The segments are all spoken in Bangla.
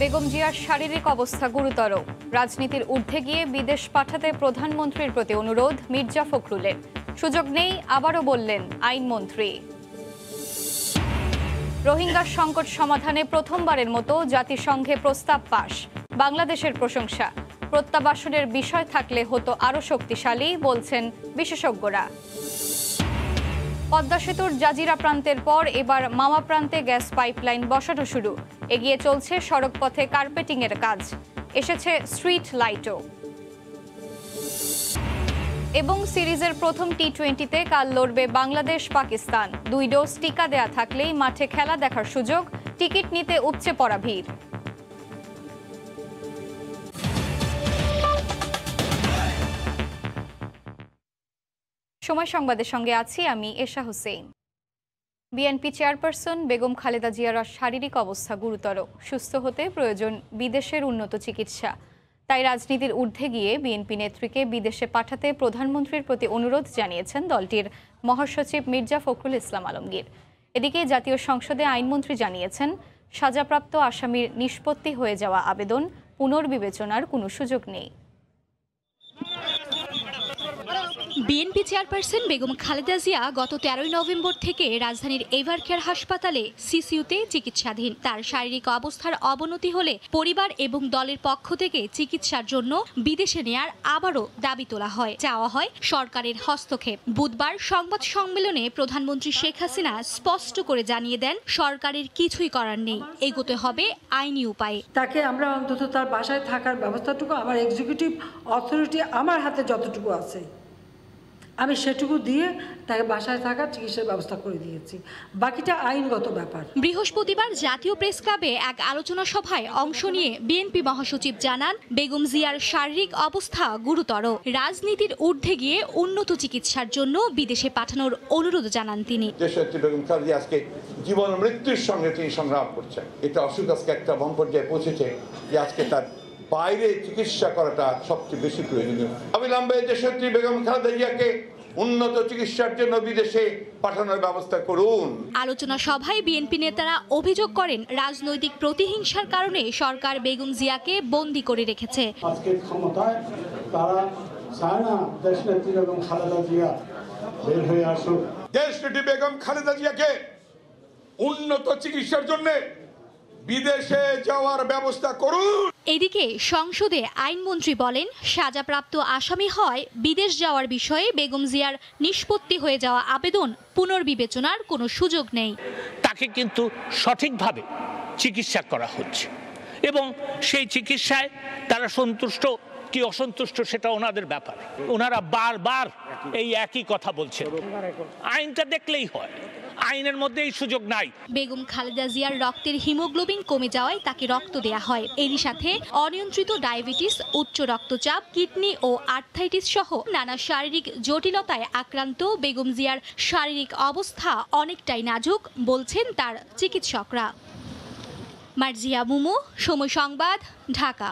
বেগম জিয়ার শারীরিক অবস্থা গুরুতর। রাজনীতির ঊর্ধ্বে গিয়ে বিদেশ পাঠাতে প্রধানমন্ত্রীর প্রতি অনুরোধ মির্জা ফখরুলের। সুযোগ নেই, আবারও বললেন আইনমন্ত্রী। রোহিঙ্গা সংকট সমাধানে প্রথমবারের মতো জাতিসংঘে প্রস্তাব পাশ। বাংলাদেশের প্রশংসা। প্রত্যাবাসনের বিষয় থাকলে হতো আরও শক্তিশালী, বলছেন বিশেষজ্ঞরা। পদ্মা সেতুর জাজিরা প্রান্তের পর এবার মাওয়া প্রান্তে গ্যাস পাইপলাইন বসানো শুরু। এগিয়ে চলছে সড়কপথে কার্পেটিংয়ের কাজ। এসেছে স্ট্রিট লাইটও। এবং সিরিজের প্রথম টি-20তে কাল লড়বে বাংলাদেশ পাকিস্তান। 2 ডোজ টিকা দেয়া থাকলেই মাঠে খেলা দেখার সুযোগ। টিকিট নিতে উপচে পড়া ভিড়। সময় সংবাদের সঙ্গে আছি আমি এশা হোসেন। বিএনপি চেয়ারপারসন বেগম খালেদা জিয়ার শারীরিক অবস্থা গুরুতর। সুস্থ হতে প্রয়োজন বিদেশের উন্নত চিকিৎসা। তাই রাজনীতির ঊর্ধ্বে গিয়ে বিএনপি নেত্রীকে বিদেশে পাঠাতে প্রধানমন্ত্রীর প্রতি অনুরোধ জানিয়েছেন দলটির মহাসচিব মির্জা ফখরুল ইসলাম আলমগীর। এদিকে জাতীয় সংসদে আইনমন্ত্রী জানিয়েছেন, সাজাপ্রাপ্ত আসামির নিষ্পত্তি হয়ে যাওয়া আবেদন পুনর্বিবেচনার কোনো সুযোগ নেই। বিএনপি চেয়ারপারসন বেগম খালেদা জিয়া গত 13 নভেম্বর থেকে রাজধানীর এভারকেয়ার হাসপাতালে সিসিইউতে চিকিৎসাধীন। তার শারীরিক অবস্থার অবনতি হলে পরিবার এবং দলের পক্ষ থেকে চিকিৎসার জন্য বিদেশে নেয়ার আবারও দাবি তোলা হয়। চাওয়া হয় সরকারের হস্তক্ষেপ। বুধবার সংবাদ সম্মেলনে প্রধানমন্ত্রী শেখ হাসিনা স্পষ্ট করে জানিয়ে দেন, সরকারের কিছুই করার নেই, এগোতে হবে আইনি উপায়ে। তাকে আমরা অন্তত তার বাসায় থাকার ব্যবস্থাটুকু, আমার এক্সিকিউটিভ অথরিটি আমার হাতে যতটুকু আছে আমি সেটুকু দিয়ে তাকে বাসায় থাকার চিকিৎসার ব্যবস্থা করে দিয়েছি। বাকিটা আইনগত ব্যাপার। বৃহস্পতিবার জাতীয় প্রেস ক্লাবে এক আলোচনা সভায় অংশ নিয়ে বিএনপি মহাসচিব জানান, বেগম জিয়ার শারীরিক অবস্থা গুরুতর। রাজনীতির ঊর্ধ্বে গিয়ে উন্নত চিকিৎসার জন্য বিদেশে পাঠানোর অনুরোধ জানান তিনি। দেশনেত্রী বেগম খালেদা আজকে জীবন মৃত্যুর সঙ্গে তিনি সংগ্রাম করছেন। এটা অসুখ আজকে একটা বম পর্যায়ে পৌঁছেছে যে আজকে তার বাইরে চিকিৎসা করাটা সবচেয়ে বেশি প্রয়োজনীয়। অবিলম্বে দেশনেত্রী বেগম খালেদা জিয়াকে উন্নত চিকিৎসার জন্য বিদেশে পাঠানোর ব্যবস্থা করুন। আলোচনা সভায় বিএনপি নেতারা অভিযোগ করেন, রাজনৈতিক প্রতিহিংসার কারণে সরকার বেগম জিয়াকে বন্দী করে রেখেছে। আজকে ক্ষমতায় তারা চায় না দেশনেত্রী বেগম খালেদা জিয়া বের হয়ে আসুক। দেশনেত্রী বেগম খালেদা জিয়াকে উন্নত চিকিৎসার জন্য বিদেশে যাওয়ার ব্যবস্থা করুন। এদিকে সংসদে আইনমন্ত্রী বলেন, সাজাপ্রাপ্ত আসামি হয় বিদেশ যাওয়ার বিষয়ে বেগম জিয়ার নিষ্পত্তি হয়ে যাওয়া আবেদন পুনর্বিবেচনার কোনো সুযোগ নেই। তাকে কিন্তু সঠিকভাবে চিকিৎসা করা হচ্ছে এবং সেই চিকিৎসায় তারা সন্তুষ্ট কি অসন্তুষ্ট সেটা ওনাদের ব্যাপার। ওনারা বারবার এই একই কথা বলছেন। আইনটা দেখলেই হয়, আইনের মধ্যে এই সুযোগ নাই। বেগম খালেদা জিয়ার রক্তের হিমোগ্লোবিন কমে যাওয়ায় তাকে রক্ত দেয়া হয়। এরই সাথে অনিয়ন্ত্রিত ডায়াবেটিস, উচ্চ রক্তচাপ, কিডনি ও আর্থ্রাইটিস সহ নানা শারীরিক জটিলতায় আক্রান্ত বেগম জিয়ার শারীরিক অবস্থা অনেকটাই নাজুক, বলছেন তার চিকিৎসকরা। মার্জিয়া মুমু, সময় সংবাদ, ঢাকা।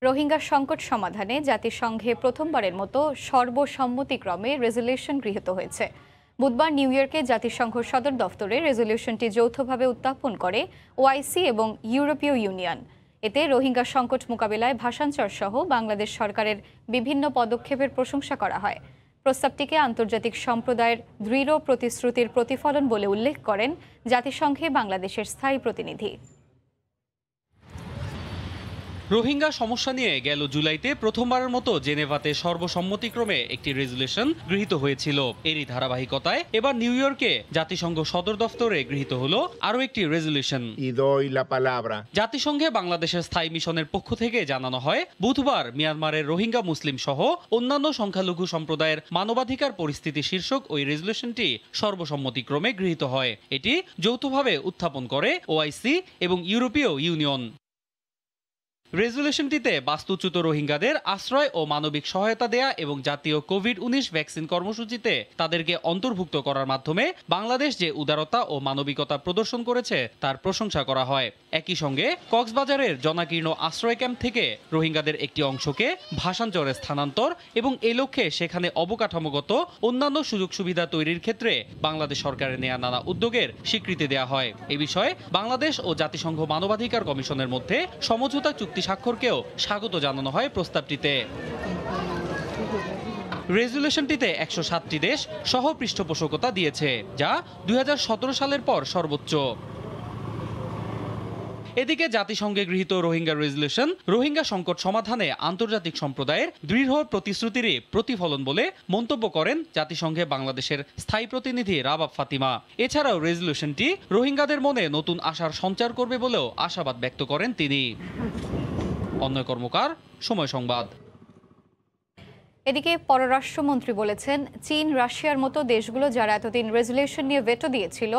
রোহিঙ্গা সংকট সমাধানে জাতিসংঘে প্রথমবারের মতো সর্বসম্মতিক্রমে রেজলিউশন গৃহীত হয়েছে। বুধবার নিউ ইয়র্কে জাতিসংঘ সদর দফতরে রেজলিউশনটি যৌথভাবে উত্থাপন করে ওআইসি এবং ইউরোপীয় ইউনিয়ন। এতে রোহিঙ্গা সংকট মোকাবিলায় ভাষান্তর সহ বাংলাদেশ সরকারের বিভিন্ন পদক্ষেপের প্রশংসা করা হয়। প্রস্তাবটিকে আন্তর্জাতিক সম্প্রদায়ের দৃঢ় প্রতিশ্রুতির প্রতিফলন বলে উল্লেখ করেন জাতিসংঘে বাংলাদেশের স্থায়ী প্রতিনিধি। রোহিঙ্গা সমস্যা নিয়ে গেল জুলাইতে প্রথমবারের মতো জেনেভাতে সর্বসম্মতিক্রমে একটি রেজুলেশন গৃহীত হয়েছিল। এরই ধারাবাহিকতায় এবার নিউ ইয়র্কে জাতিসংঘ সদর দফতরে গৃহীত হলো আরও একটি রেজুলেশন। জাতিসংঘে বাংলাদেশের স্থায়ী মিশনের পক্ষ থেকে জানানো হয়, বুধবার মিয়ানমারের রোহিঙ্গা মুসলিম সহ অন্যান্য সংখ্যালঘু সম্প্রদায়ের মানবাধিকার পরিস্থিতি শীর্ষক ওই রেজুলেশনটি সর্বসম্মতিক্রমে গৃহীত হয়। এটি যৌথভাবে উত্থাপন করে ওআইসি এবং ইউরোপীয় ইউনিয়ন। রেজুলেশনটিতে বাস্তুচ্যুত রোহিঙ্গাদের আশ্রয় ও মানবিক সহায়তা দেয়া এবং জাতীয় কোভিড-19 ভ্যাকসিন কর্মসূচিতে তাদেরকে অন্তর্ভুক্ত করার মাধ্যমে বাংলাদেশ যে উদারতা ও মানবিকতা প্রদর্শন করেছে তার প্রশংসা করা হয়। একই সঙ্গে কক্সবাজারের জনাকীর্ণ আশ্রয় ক্যাম্প থেকে রোহিঙ্গাদের একটি অংশকে ভাসানচরে স্থানান্তর এবং এই লক্ষ্যে সেখানে অবকাঠামোগত অন্যান্য সুযোগ সুবিধা তৈরির ক্ষেত্রে বাংলাদেশ সরকারের নেয়া নানা উদ্যোগের স্বীকৃতি দেওয়া হয়। এ বিষয়ে বাংলাদেশ ও জাতিসংঘ মানবাধিকার কমিশনের মধ্যে সমঝোতা চুক্তি স্বাক্ষরকেও স্বাগত জানানো হয় প্রস্তাবটিতে। রেজুলেশনটিতে 107টি দেশ সহ পৃষ্ঠপোষকতা দিয়েছে, যা 2017 সালের পর সর্বোচ্চ। এদিকে জাতিসংঘে গৃহীত রোহিঙ্গা রেজুলেশন রোহিঙ্গা সংকট সমাধানে আন্তর্জাতিক সম্প্রদায়ের দৃঢ় প্রতিশ্রুতিরই প্রতিফলন বলে মন্তব্য করেন জাতিসংঘে বাংলাদেশের স্থায়ী প্রতিনিধি রাবাব ফাতিমা। এছাড়াও রেজুলেশনটি রোহিঙ্গাদের মনে নতুন আশার সঞ্চার করবে বলেও আশাবাদ ব্যক্ত করেন তিনি। অন্যয় কর্মকার, সময় সংবাদ। এদিকে পররাষ্ট্রমন্ত্রী বলেছেন, চীন, রাশিয়ার মতো দেশগুলো যারা এতদিন রেজুলেশন নিয়ে ভেটো দিয়েছিল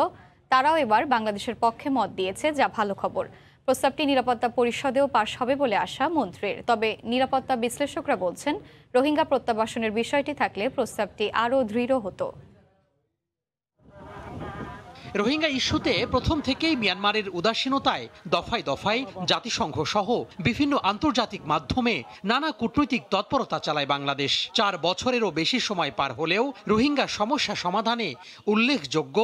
তারাও এবার বাংলাদেশের পক্ষে মত দিয়েছে, যা ভালো খবর। প্রস্তাবটি নিরাপত্তা পরিষদেও পাশ হবে বলে আশা মন্ত্রীর। তবে নিরাপত্তা বিশ্লেষকরা বলছেন, রোহিঙ্গা প্রত্যাবাসনের বিষয়টি থাকলে প্রস্তাবটি আরও দৃঢ় হতো। রোহিঙ্গা ইস্যুতে প্রথম থেকেই মিয়ানমারের উদাসীনতায় দফায় দফায় জাতিসংঘ সহ বিভিন্ন আন্তর্জাতিক মাধ্যমে নানা কূটনৈতিক তৎপরতা চালায় বাংলাদেশ। 4 বছরেরও বেশি সময় পার হলেও রোহিঙ্গা সমস্যা সমাধানে উল্লেখযোগ্য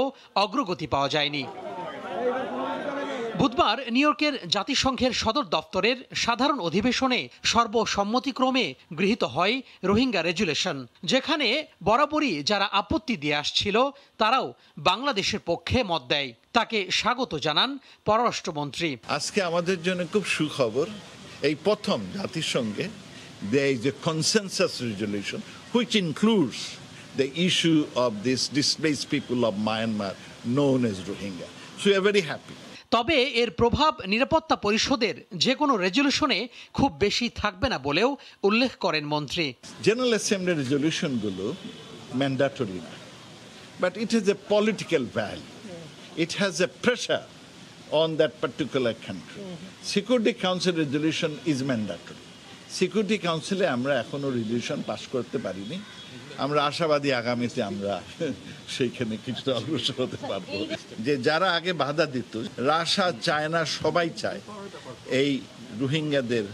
অগ্রগতি পাওয়া যায়নি। বুধবার নিউ ইয়র্কের জাতিসংঘের সদর দপ্তরের সাধারণ অধিবেশনে সর্বসম্মতিক্রমে গৃহীত হয় রোহিঙ্গা রেজুলেশন, যেখানে বরাবরই যারা আপত্তি দিয়ে আসছিল তারাও বাংলাদেশের পক্ষে মত দেয়। তাকে স্বাগত জানান পররাষ্ট্রমন্ত্রী। আজকে আমাদের জন্য খুব সুখবর, এই প্রথম জাতিসংঘে there is a consensus resolution which includes the issue of this displaced people of Myanmar known as Rohingya. So we are very happy. তবে এর প্রভাব নিরাপত্তা পরিষদের যে কোনো রেজুলেশনে খুব বেশি থাকবে না বলেও উল্লেখ করেন মন্ত্রী। জেনারেল অ্যাসেম্বলি রেজলিউশনগুলো ম্যান্ডেটরি না, but it is a political value, it has a pressure on that particular country. Security council resolution is mandatory. Security কাউন্সিলে আমরা এখনো রেজলিউশন পাস করতে পারিনি। আমরা আশাবাদী আগামীতে আমরা সেইখানে কিছুটা অগ্রসর হতে পারবো। যে যারা আগে বাধা দিত, রাশিয়া, চায়না সবাই চায় এই রোহিঙ্গাদের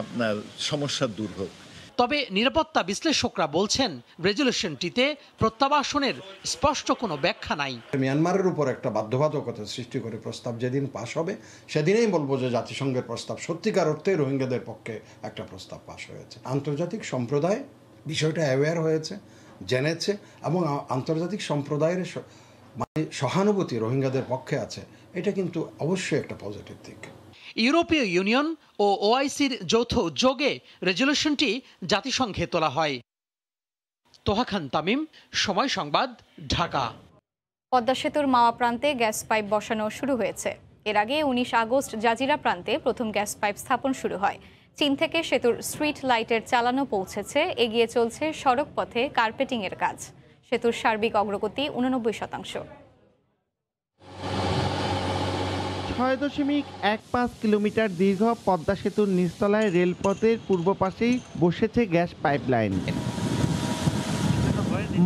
আপনার সমস্যা দূর হোক। তবে নিরাপত্তা বিশ্লেষকরা বলছেন, রেজুলেশনটিতে প্রত্যাবাসনের স্পষ্ট কোনো ব্যাখ্যা নাই। মিয়ানমারের উপর একটা বাধ্যবাধকতা সৃষ্টি করে প্রস্তাব যেদিন পাশ হবে সেদিনেই বলবো যে জাতিসংঘের প্রস্তাব সত্যিকার অর্থে রোহিঙ্গাদের পক্ষে একটা প্রস্তাব পাশ হয়েছে। আন্তর্জাতিক সম্প্রদায় বিষয়টা অ্যাওয়্যার হয়েছে, জেনেছে, এবং আন্তর্জাতিক সম্প্রদায়ের সহানুভূতি রোহিঙ্গাদের পক্ষে আছে। এটা কিন্তু অবশ্যই একটা পজিটিভ দিক। ইউরোপীয় ইউনিয়ন ও ওআইসির যৌথ উদ্যোগে রেজুলেশনটি জাতিসংঘে তোলা হয়। তোহা খান তামিম, সময় সংবাদ, ঢাকা। পদ্মা সেতুর মাওয়া প্রান্তে গ্যাস পাইপ বসানো শুরু হয়েছে। এর আগে 19 আগস্ট জাজিরা প্রান্তে প্রথম গ্যাস পাইপ স্থাপন শুরু হয়। চীন থেকে সেতুর স্ট্রিট লাইটের চালানো পৌঁছেছে, এগিয়ে চলছে সড়ক পথে কার্পেটিংয়ের কাজ। সেতুর সার্বিক অগ্রগতি 89%। 6.15 কিলোমিটার দীর্ঘ পদ্মা সেতুর নিচতলায় রেলপথের পূর্ব পাশেই বসেছে গ্যাস পাইপলাইন।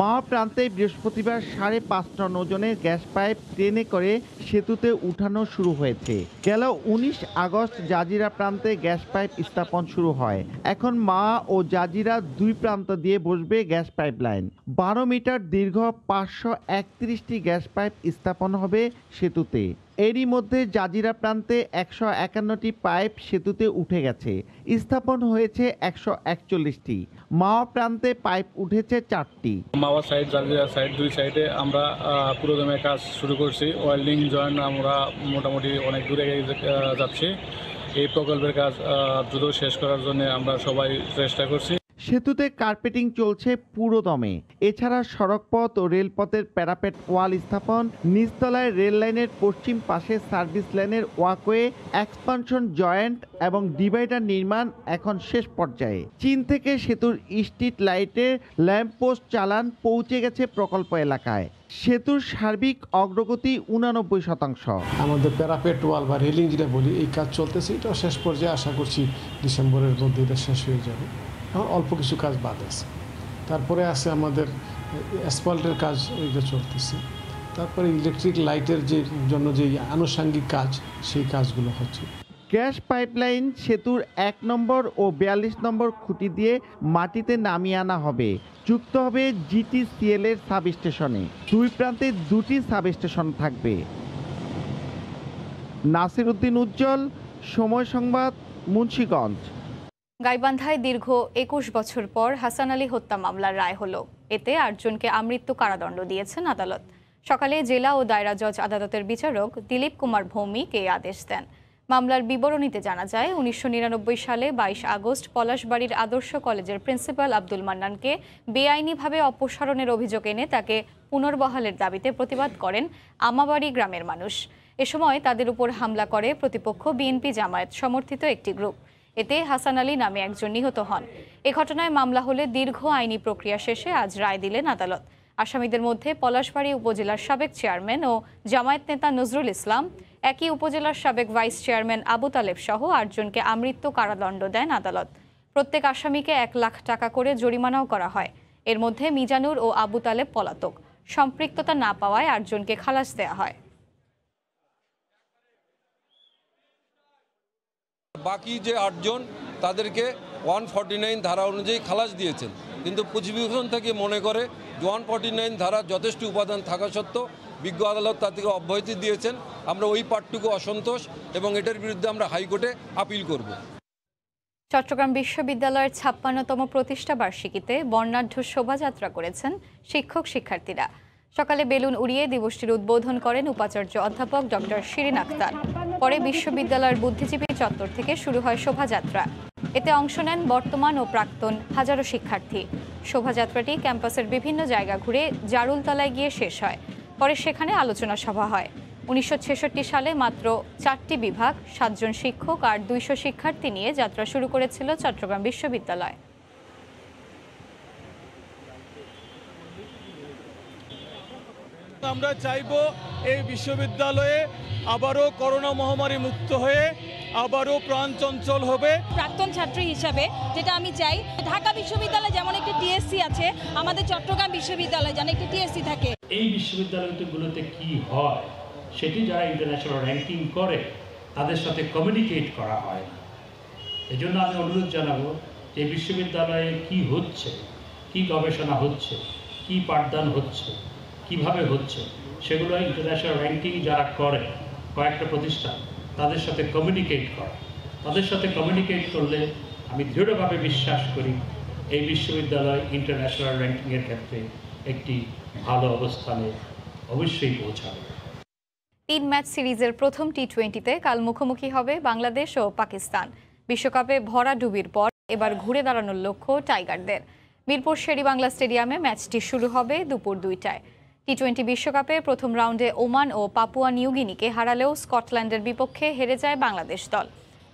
মাওয়া প্রান্তে বৃহস্পতিবার 5.5 টন ওজনের গ্যাস পাইপ ট্রেনে করে সেতুতে উঠানো শুরু হয়েছে। গেল 19 আগস্ট জাজিরা প্রান্তে গ্যাস পাইপ স্থাপন শুরু হয়। এখন মাওয়া ও জাজিরা দুই প্রান্ত দিয়ে বসবে গ্যাস পাইপলাইন। 12 মিটার দীর্ঘ 531টি গ্যাস পাইপ স্থাপন হবে সেতুতে। এরই মধ্যে জাজিরা প্রান্তে 151টি পাইপ সেতুতে উঠে গেছে। স্থাপন হয়েছে 141টি। মাওয়া প্রান্তে পাইপ উঠেছে 4টি। মাওয়া সাইড, জাজিরা সাইড, দুই সাইডে আমরা পুরোদমে কাজ শুরু করছি। ওয়েল্ডিং জয়েন্ট আমরা মোটামুটি অনেক দূরে যাচ্ছি। এই প্রকল্পের কাজ দ্রুত শেষ করার জন্য আমরা সবাই চেষ্টা করছি। সেতুতে কার্পেটিং চলছে পুরোদমে। এছাড়া সড়কপথ ও রেলপথের প্যারাপেট ওয়াল স্থাপন, নিচতলায় রেল লাইনের পশ্চিম পাশে সার্ভিস লেনের ওয়াকওয়ে, এক্সপানশন জয়েন্ট এবং ডিভাইডার নির্মাণ এখন শেষ পর্যায়ে। চীন থেকে সেতুর স্ট্রিট লাইটের ল্যাম্পপোস্ট চালান পৌঁছে গেছে প্রকল্প এলাকায়। সেতুর সার্বিক অগ্রগতি 89%। আমাদের প্যারাপেট ওয়াল বা রেলিং যেটা বলি, এই কাজ চলতেছে, এটা শেষ পর্যায়ে আশা করছি ডিসেম্বরের মধ্যে এটা শেষ হয়ে যাবে। এখন অল্প কিছু কাজ বাদ আছে, তারপরে আছে আমাদের অ্যাসফল্টের কাজ, ওইটা চলতেছে। তারপরে ইলেকট্রিক লাইটের জন্য যে আনুষঙ্গিক কাজ, সেই কাজগুলো হচ্ছে। গ্যাস পাইপলাইন সেতুর 1 নম্বর ও 42 নম্বর খুঁটি দিয়ে মাটিতে নামিয়ে আনা হবে। যুক্ত হবে জিটিসিএল এর সাবস্টেশনে। দুই প্রান্তে 2টি সাবস্টেশন থাকবে। নাসির উদ্দিন উজ্জ্বল, সময় সংবাদ, মুন্সিগঞ্জ। গাইবান্ধায় দীর্ঘ 21 বছর পর হাসান আলী হত্যা মামলার রায় হলো। এতে 8 জনকে আমৃত্যু কারাদণ্ড দিয়েছেন আদালত। সকালে জেলা ও দায়রা জজ আদালতের বিচারক দিলীপ কুমার ভৌমিক এই আদেশ দেন। মামলার বিবরণীতে জানা যায়, 1999 সালে 22 আগস্ট পলাশবাড়ির আদর্শ কলেজের প্রিন্সিপাল আব্দুল মান্নানকে বেআইনিভাবে অপসারণের অভিযোগ এনে তাকে পুনর্বহালের দাবিতে প্রতিবাদ করেন আমাবাড়ি গ্রামের মানুষ। এ সময় তাদের উপর হামলা করে প্রতিপক্ষ বিএনপি জামায়াত সমর্থিত একটি গ্রুপ। এতে হাসান আলী নামে একজন নিহত হন। এ ঘটনায় মামলা হলে দীর্ঘ আইনি প্রক্রিয়া শেষে আজ রায় দিলেন আদালত। আসামিদের মধ্যে পলাশবাড়ি উপজেলার সাবেক চেয়ারম্যান ও জামায়াত নেতা নজরুল ইসলাম, একই উপজেলার সাবেক ভাইস চেয়ারম্যান আবু তালেব সহ 8 জনকে আমৃত্যু কারাদণ্ড দেন আদালত। প্রত্যেক আসামিকে 1 লাখ টাকা করে জরিমানাও করা হয়। এর মধ্যে মিজানুর ও আবু তালেব পলাতক। সম্পৃক্ততা না পাওয়ায় 8 জনকে খালাস দেওয়া হয়। বাকি যে 8 জন তাদেরকে 149 ধারা অনুযায়ী খালাস দিয়েছেন, কিন্তু প্রসিকিউশন থেকে মনে করে 149 ধারা যথেষ্ট উপাদান থাকা সত্ত্বেও বিজ্ঞ আদালত তাদেরকে অব্যাহতি দিয়েছেন। আমরা ওই পার্টটুকু অসন্তোষ এবং এটার বিরুদ্ধে আমরা হাইকোর্টে আপিল করব। চট্টগ্রাম বিশ্ববিদ্যালয়ের 56তম প্রতিষ্ঠা বার্ষিকীতে বর্ণাঢ্য শোভাযাত্রা করেছেন শিক্ষক শিক্ষার্থীরা। সকালে বেলুন উড়িয়ে দিবসটির উদ্বোধন করেন উপাচার্য অধ্যাপক ডক্টর শিরিন আক্তার। পরে বিশ্ববিদ্যালয়ের বুদ্ধিজীবী চত্বর থেকে শুরু হয় শোভাযাত্রা। এতে অংশ নেন বর্তমান ও প্রাক্তন হাজারো শিক্ষার্থী। শোভাযাত্রাটি ক্যাম্পাসের বিভিন্ন জায়গা ঘুরে জারুলতলায় গিয়ে শেষ হয়। পরে সেখানে আলোচনা সভা হয়। 1966 সালে মাত্র 4টি বিভাগ, 7 জন শিক্ষক আর 200 শিক্ষার্থী নিয়ে যাত্রা শুরু করেছিল চট্টগ্রাম বিশ্ববিদ্যালয়। আমরা চাইব এই বিশ্ববিদ্যালয়ে আবারও করোনা মহামারী মুক্ত হয়ে আবারও প্রাণচঞ্চল হবে। প্রাক্তন ছাত্রী হিসাবে যেটা আমি চাই, ঢাকা বিশ্ববিদ্যালয়ে যেমন একটি টিএসসি আছে, আমাদের চট্টগ্রাম বিশ্ববিদ্যালয়ে যেন একটি টিএসসি থাকে। এই বিশ্ববিদ্যালয়গুলোতে কি হয় সেটি যারা ইন্টারন্যাশনাল র্যাঙ্কিং করে তাদের সাথে কমিউনিকেট করা হয় না। এই জন্য আমি অনুরোধ জানাবো যে বিশ্ববিদ্যালয়ে কি হচ্ছে, কি গবেষণা হচ্ছে, কি পাঠদান হচ্ছে, কিভাবে হচ্ছে, সেগুলো ইন্টারন্যাশনাল র্যাঙ্কিং যারা করে কয়েকটা প্রতিষ্ঠান, তাদের সাথে কমিউনিকেট করা। তাদের সাথে কমিউনিকেট করলে আমি দৃঢ়ভাবে বিশ্বাস করি এই বিশ্ববিদ্যালয় ইন্টারন্যাশনাল র্যাঙ্কিংয়ের ক্ষেত্রে একটি ভালো অবস্থানে অবশ্যই পৌঁছাবে। 3 ম্যাচ সিরিজের প্রথম টি20তে কাল মুখোমুখি হবে বাংলাদেশ ও পাকিস্তান। বিশ্বকাপে ভরাডুবির পর এবার ঘুরে দাঁড়ানোর লক্ষ্য টাইগারদের। মিরপুর শেরেবাংলা স্টেডিয়ামে ম্যাচটি শুরু হবে দুপুর 2টায়। টি20 বিশ্বকাপে প্রথম রাউন্ডে ওমান ও পাপুয়া নিউগিনিকে হারালেও স্কটল্যান্ডের বিপক্ষে হেরে যায় বাংলাদেশ দল।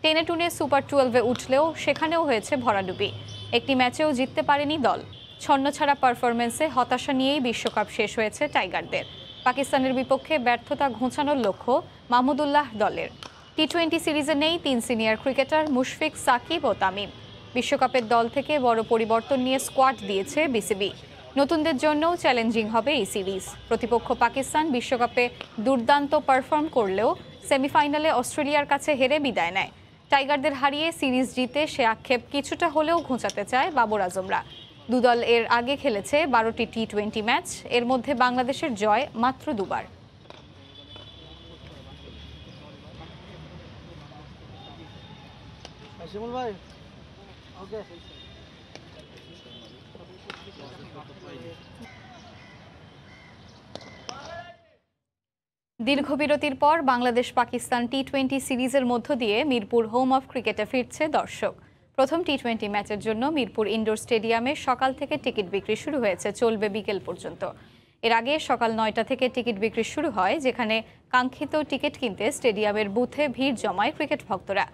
টেনে টুনে সুপার 12-এ উঠলেও সেখানেও হয়েছে ভরাডুবি। একটি ম্যাচেও জিততে পারেনি দল। ছন্নছাড়া পারফরমেন্সে হতাশা নিয়েই বিশ্বকাপ শেষ হয়েছে টাইগারদের। পাকিস্তানের বিপক্ষে ব্যর্থতা ঘোচানোর লক্ষ্য মাহমুদুল্লাহ দলের। টি20 সিরিজে নেই 3 সিনিয়র ক্রিকেটার মুশফিক, সাকিব ও তামিম। বিশ্বকাপের দল থেকে বড় পরিবর্তন নিয়ে স্কোয়াড দিয়েছে বিসিবি। নতুনদের জন্যও চ্যালেঞ্জিং হবে এই সিরিজ। প্রতিপক্ষ পাকিস্তান বিশ্বকাপে দুর্দান্ত পারফর্ম করলেও সেমিফাইনালে অস্ট্রেলিয়ার কাছে হেরে বিদায় নেয়। টাইগারদের হারিয়ে সিরিজ জিতে সে আক্ষেপ কিছুটা হলেও ঘোচাতে চায় বাবর আজমরা। দুদল এর আগে খেলেছে 12টি টি20 ম্যাচ, এর মধ্যে বাংলাদেশের জয় মাত্র 2বার। দীর্ঘ বিরতির পর বাংলাদেশ পাকিস্তান টি20 সিরিজের মধ্য দিয়ে মিরপুর হোম অফ ক্রিকেটে ফিরছে দর্শক। প্রথম টি20 ম্যাচের জন্য মিরপুর ইনডোর স্টেডিয়ামে সকাল থেকে টিকিট বিক্রি শুরু হয়েছে, চলবে বিকেল পর্যন্ত। এর আগে সকাল 9টা থেকে টিকিট বিক্রি শুরু হয়, যেখানে কাঙ্ক্ষিত টিকিট কিনতে স্টেডিয়ামের বুথে ভিড় জমায় ক্রিকেট ভক্তরা।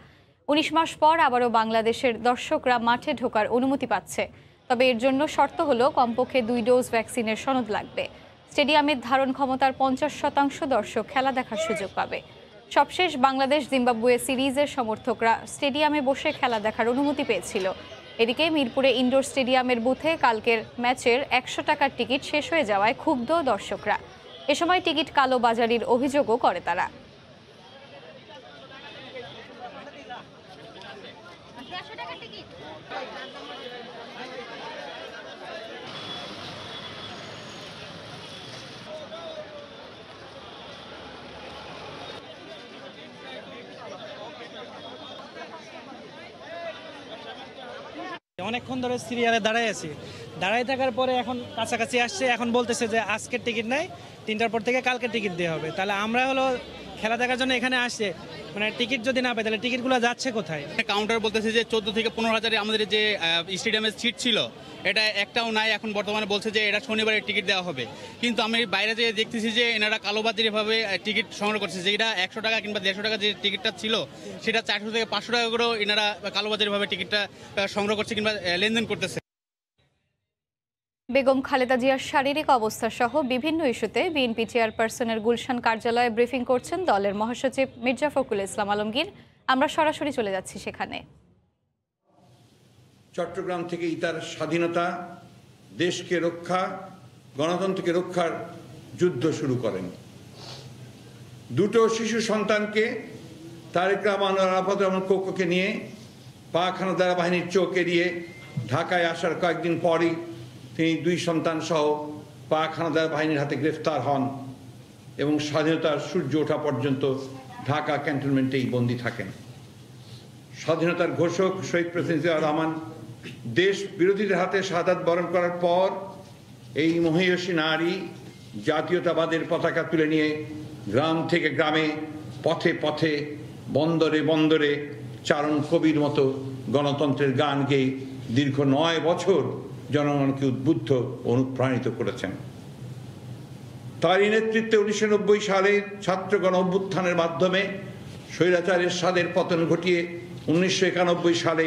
19 মাস পর আবারও বাংলাদেশের দর্শকরা মাঠে ঢোকার অনুমতি পাচ্ছে, তবে এর জন্য শর্ত হলো কমপক্ষে 2 ডোজ ভ্যাকসিনের সনদ লাগবে। স্টেডিয়ামের ধারণ ক্ষমতার 50% দর্শক খেলা দেখার সুযোগ পাবে। সবশেষ বাংলাদেশ জিম্বাবুয়ে সিরিজের সমর্থকরা স্টেডিয়ামে বসে খেলা দেখার অনুমতি পেয়েছিল। এদিকে মিরপুরে ইনডোর স্টেডিয়ামের বুথে কালকের ম্যাচের 100 টাকার টিকিট শেষ হয়ে যাওয়ায় ক্ষুব্ধ দর্শকরা। এ সময় টিকিট কালোবাজারির অভিযোগও করে তারা। অনেকক্ষণ ধরে সিরিয়ালে দাঁড়ায় আছি, দাঁড়ায় থাকার পরে এখন কাছাকাছি আসছে, এখন বলতেছে যে আজকের টিকিট নাই, 3টার পর থেকে কালকে টিকিট দেওয়া হবে। তাহলে আমরা হলো খেলা দেখার জন্য এখানে আসছে, মানে টিকিট যদি না পাই তাহলে টিকিটগুলো যাচ্ছে কোথায়? কাউন্টার বলতেছে যে 14 থেকে 15 হাজারে আমাদের যে স্টেডিয়ামের সিট ছিল এটা একটাও নাই, এখন বর্তমানে বলছে যে এটা শনিবারের টিকিট দেওয়া হবে। কিন্তু আমি বাইরে যেয়ে দেখতেছি যে এনারা কালোবাজারিভাবে টিকিট সংগ্রহ করছে, যেটা 100 টাকা কিংবা 150 টাকা যে টিকিটটা ছিল সেটা 400 থেকে 500 টাকা করেও এনারা কালোবাজারিভাবে টিকিটটা সংগ্রহ করছে কিংবা লেনদেন করতেছে। বেগম খালেদা জিয়ার শারীরিক অবস্থা সহ বিভিন্ন ইস্যুতে বিএনপি চেয়ারপারসনের গুলশান কার্যালয়ে ব্রিফিং করছেন দলের মহাসচিব মির্জা ফখরুল ইসলাম আলমগীর। আমরা সরাসরি চলে যাচ্ছি সেখানে। চট্টগ্রাম থেকেই তার স্বাধীনতা, দেশকে রক্ষা, গণতন্ত্রকে রক্ষার যুদ্ধ শুরু করেন। দুটো শিশু সন্তানকে তারেক রহমান ও আরাফাত রহমান কোকোকে নিয়ে পাক হানাদার বাহিনীর চোখ এড়িয়ে ঢাকায় আসার কয়েকদিন পরই তিনি 2 সন্তান সহ পাক হানাদার বাহিনীর হাতে গ্রেফতার হন এবং স্বাধীনতার সূর্য ওঠা পর্যন্ত ঢাকা ক্যান্টনমেন্টেই বন্দী থাকেন। স্বাধীনতার ঘোষক শহীদ প্রেসিডেন্ট জিয়াউর রহমান দেশ বিরোধীদের হাতে শাহাদাত বরণ করার পর এই মহীয়সী নারী জাতীয়তাবাদের পতাকা তুলে নিয়ে গ্রাম থেকে গ্রামে, পথে পথে, বন্দরে বন্দরে চারণ কবির মতো গণতন্ত্রের গান গেয়ে দীর্ঘ 9 বছর জনগণকে উদ্বুদ্ধ অনুপ্রাণিত করেছেন। তারই নেতৃত্বে 1990 সালে ছাত্র গণ অভ্যুত্থানের মাধ্যমে স্বৈরাচারের স্বাদের পতন ঘটিয়ে 1991 সালে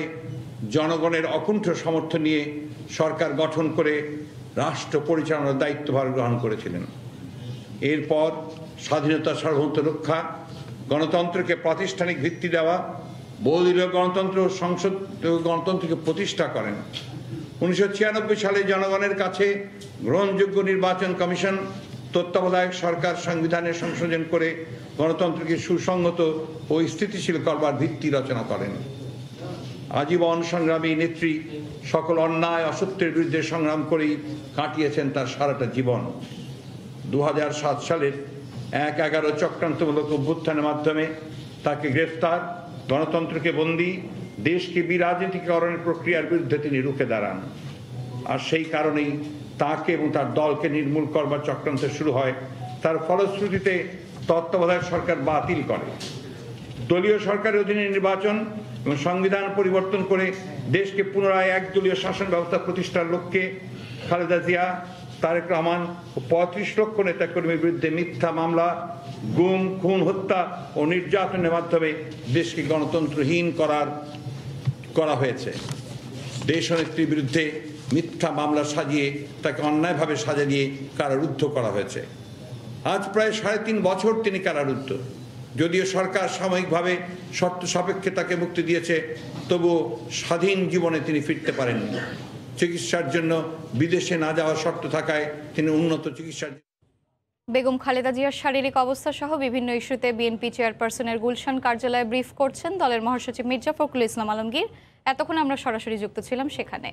জনগণের অকুণ্ঠ সমর্থন নিয়ে সরকার গঠন করে রাষ্ট্র পরিচালনার দায়িত্বভার গ্রহণ করেছিলেন। এরপর স্বাধীনতা সার্বভৌমত্ব রক্ষা, গণতন্ত্রকে প্রাতিষ্ঠানিক ভিত্তি দেওয়া, বহুদলীয় গণতন্ত্র সংসদ গণতন্ত্রকে প্রতিষ্ঠা করেন। 1996 সালে জনগণের কাছে গ্রহণযোগ্য নির্বাচন কমিশন, তত্ত্বাবধায়ক সরকার সংবিধানের সংশোধন করে গণতন্ত্রকে সুসংহত ও স্থিতিশীল করবার ভিত্তি রচনা করেন। আজীবন সংগ্রামী নেত্রী সকল অন্যায় অসত্যের বিরুদ্ধে সংগ্রাম করেই কাটিয়েছেন তার সারাটা জীবন। 2007 সালের 1/11 চক্রান্তমূলক অভ্যুত্থানের মাধ্যমে তাকে গ্রেফতার, গণতন্ত্রকে বন্দী, দেশকে বিরাজনীতিকরণের প্রক্রিয়ার বিরুদ্ধে তিনি রুখে দাঁড়ান। আর সেই কারণেই তাকে এবং তার দলকে নির্মূল করবার চক্রান্ত শুরু হয়। তার ফলশ্রুতিতে তত্ত্বাবধায়ক সরকার বাতিল করে। দলীয় সরকারের অধীনে নির্বাচন এবং সংবিধান পরিবর্তন করে দেশকে পুনরায় একদলীয় শাসন ব্যবস্থা প্রতিষ্ঠার লক্ষ্যে খালেদা জিয়া, তারেক রহমান ও 35 লক্ষ নেতাকর্মীর বিরুদ্ধে মিথ্যা মামলা, গুম, খুন, হত্যা ও নির্যাতনের মাধ্যমে দেশকে গণতন্ত্রহীন করা হয়েছে। দেশনেত্রীর বিরুদ্ধে মিথ্যা মামলা সাজিয়ে তাকে অন্যায়ভাবে সাজা দিয়ে কারারুদ্ধ করা হয়েছে। আজ প্রায় 3.5 বছর তিনি কারারুদ্ধ। যদিও সরকার সাময়িকভাবে শর্ত সাপেক্ষে তাকে মুক্তি দিয়েছে, তবুও স্বাধীন জীবনে তিনি ফিরতে পারেননি। চিকিৎসার জন্য বিদেশে না যাওয়ার শর্ত থাকায় তিনি উন্নত চিকিৎসার। বেগম খালেদা জিয়ার শারীরিক অবস্থা সহ বিভিন্ন ইস্যুতে বিএনপি চেয়ারপারসনের গুলশান কার্যালয়ে ব্রিফ করছেন দলের মহাসচিব মির্জা ফখরুল ইসলাম আলমগীর। এতক্ষণ আমরা সরাসরি যুক্ত ছিলাম সেখানে।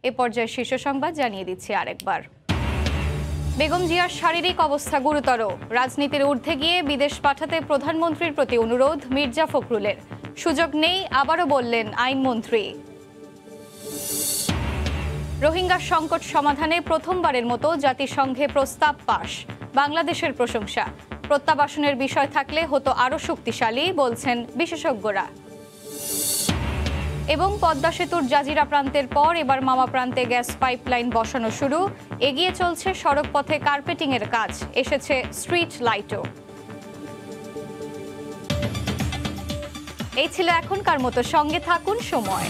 এ পর্যায়ে শীর্ষ সংবাদ জানিয়ে দিচ্ছি আরেকবার। বেগম জিয়ার শারীরিক অবস্থা গুরুতর, রাজনীতির ঊর্ধ্বে গিয়ে বিদেশ পাঠাতে প্রধানমন্ত্রীর প্রতি অনুরোধ মির্জা ফখরুলের। সুযোগ নেই, আবারও বললেন আইনমন্ত্রী। রোহিঙ্গা সংকট সমাধানে প্রথমবারের মতো জাতিসংঘে প্রস্তাব পাশ, বাংলাদেশের প্রশংসা। প্রত্যাবাসনের বিষয় থাকলে হতো আরও শক্তিশালী, বলছেন বিশেষজ্ঞরা। এবং পদ্মা সেতুর জাজিরা প্রান্তের পর এবার মামা প্রান্তে গ্যাস পাইপলাইন বসানো শুরু। এগিয়ে চলছে সড়ক পথে কার্পেটিংয়ের কাজ, এসেছে স্ট্রিট লাইটও। এই ছিল এখনকার মতো, সঙ্গে থাকুন সময়।